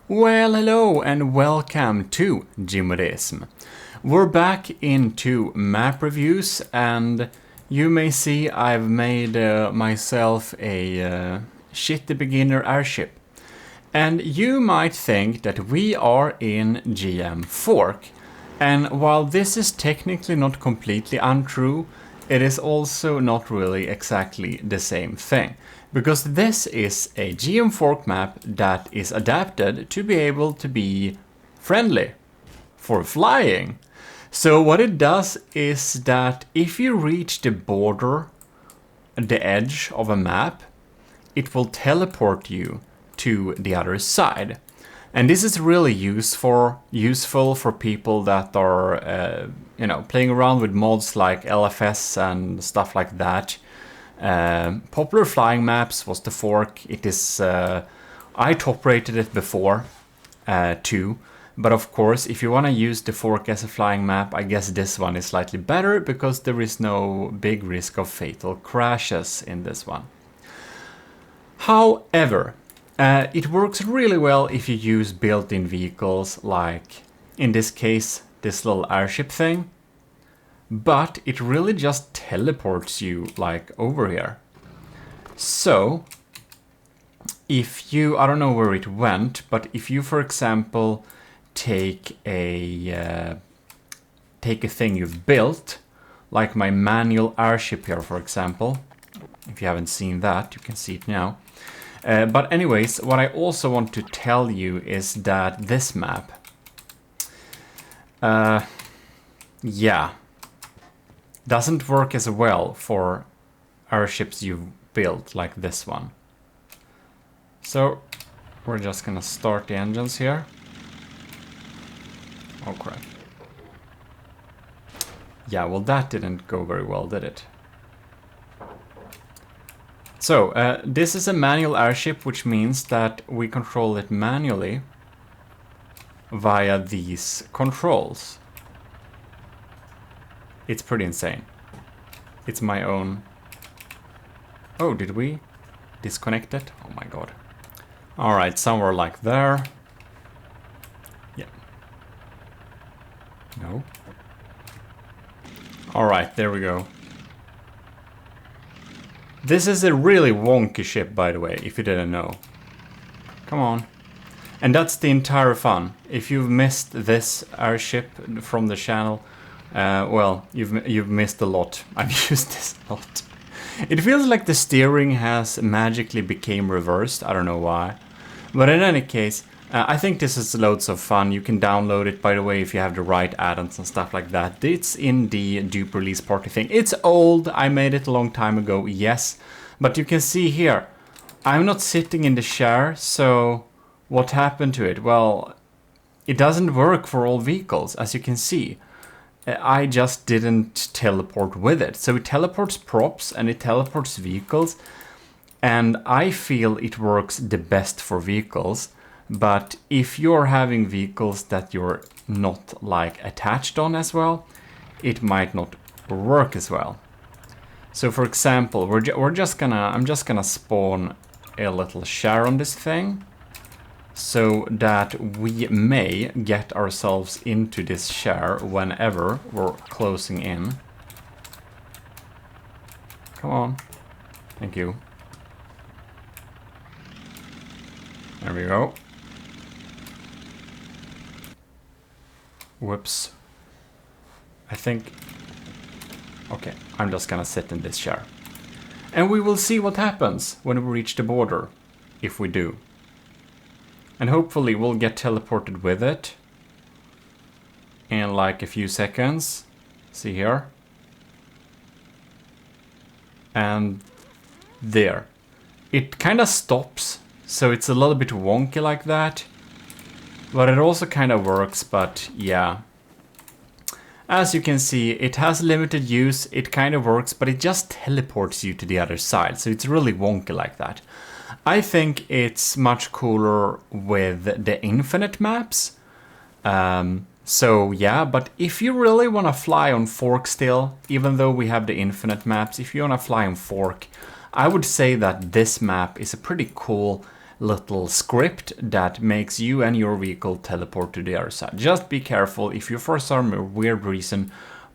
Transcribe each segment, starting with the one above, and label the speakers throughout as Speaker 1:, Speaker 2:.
Speaker 1: Well, hello and welcome to GMODISM. We're back into map reviews, and you may see I've made myself a shitty beginner airship. And you might think that we are in GM Fork, and while this is technically not completely untrue, it is also not really exactly the same thing. Because this is a GM Fork map that is adapted to be able to be friendly for flying. So what it does is that if you reach the border, the edge of a map, it will teleport you to the other side. And this is really useful for people that are, playing around with mods like LFS and stuff like that. Popular flying maps was the Fork. It is, I top rated it before too. But of course, if you want to use the Fork as a flying map, I guess this one is slightly better because there is no big risk of fatal crashes in this one. However, it works really well if you use built-in vehicles, like in this case, this little airship thing. But it really just teleports you like over here. So, if you, I don't know where it went, but if you, for example, take a thing you've built, like my manual airship here, for example. If you haven't seen that, you can see it now. But anyways, what I also want to tell you is that this map, doesn't work as well for airships you've built like this one. So we're just gonna start the engines here. Oh crap. Yeah, well that didn't go very well, did it? So this is a manual airship, which means that we control it manually via these controls. It's pretty insane. It's my own... Oh, did we disconnect it? Oh my god. Alright, somewhere like there. Yeah. No. Alright, there we go. This is a really wonky ship, by the way, if you didn't know. Come on. And that's the entire fun. If you've missed this airship from the channel, well, you've missed a lot. I've used this a lot. It feels like the steering has magically became reversed. I don't know why. But in any case, I think this is loads of fun. You can download it, by the way, if you have the right add-ons and stuff like that. It's in the dupe release party thing. It's old. I made it a long time ago, yes. But you can see here, I'm not sitting in the chair, so what happened to it? Well, it doesn't work for all vehicles, as you can see. I just didn't teleport with it. So it teleports props and it teleports vehicles. And I feel it works the best for vehicles. But if you're having vehicles that you're not like attached on as well, it might not work as well. So for example, I'm just gonna spawn a little share on this thing, so that we may get ourselves into this share whenever we're closing in. Come on. Thank you. There we go. Whoops. I think... Okay, I'm just gonna sit in this share. And we will see what happens when we reach the border, if we do. And hopefully we'll get teleported with it in like a few seconds. See here. And there. It kind of stops, so it's a little bit wonky like that. But it also kind of works, but yeah. As you can see, it has limited use, it kind of works, but it just teleports you to the other side, so it's really wonky like that. I think it's much cooler with the infinite maps. So yeah, but if you really want to fly on Fork still, even though we have the infinite maps, if you want to fly on Fork, I would say that this map is a pretty cool little script that makes you and your vehicle teleport to the other side. Just be careful if you for some weird reason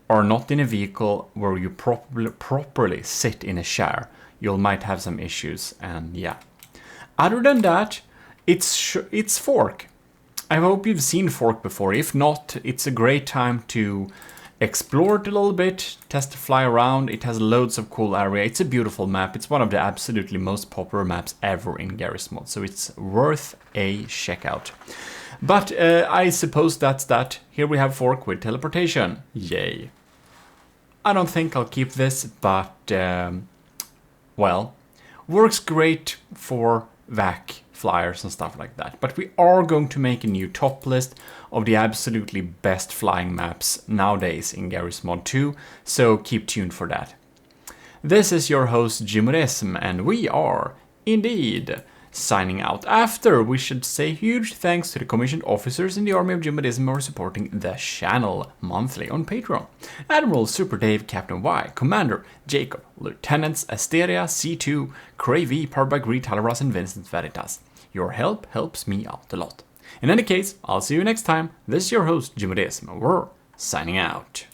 Speaker 1: are not in a vehicle where you properly sit in a chair. You might have some issues, and yeah. Other than that, it's Fork. I hope you've seen Fork before. If not, it's a great time to explore it a little bit, test to fly around. It has loads of cool area. It's a beautiful map. It's one of the absolutely most popular maps ever in Garrysmod, so it's worth a check out. But I suppose that's that. Here we have Fork with teleportation. Yay. I don't think I'll keep this, but well, works great for vac flyers and stuff like that. But we are going to make a new top list of the absolutely best flying maps nowadays in Garrysmod 2, so keep tuned for that. This is your host GMODISM, and we are indeed signing out. After, we should say huge thanks to the commissioned officers in the army of GMODISM who are supporting the channel monthly on Patreon. Admiral Super Dave, Captain Y, Commander Jacob, Lieutenants Asteria, C2, Cray V, powered by Greed, Talaras, and Vincent Veritas. Your help helps me out a lot. In any case, I'll see you next time. This is your host GMODISM. We're signing out.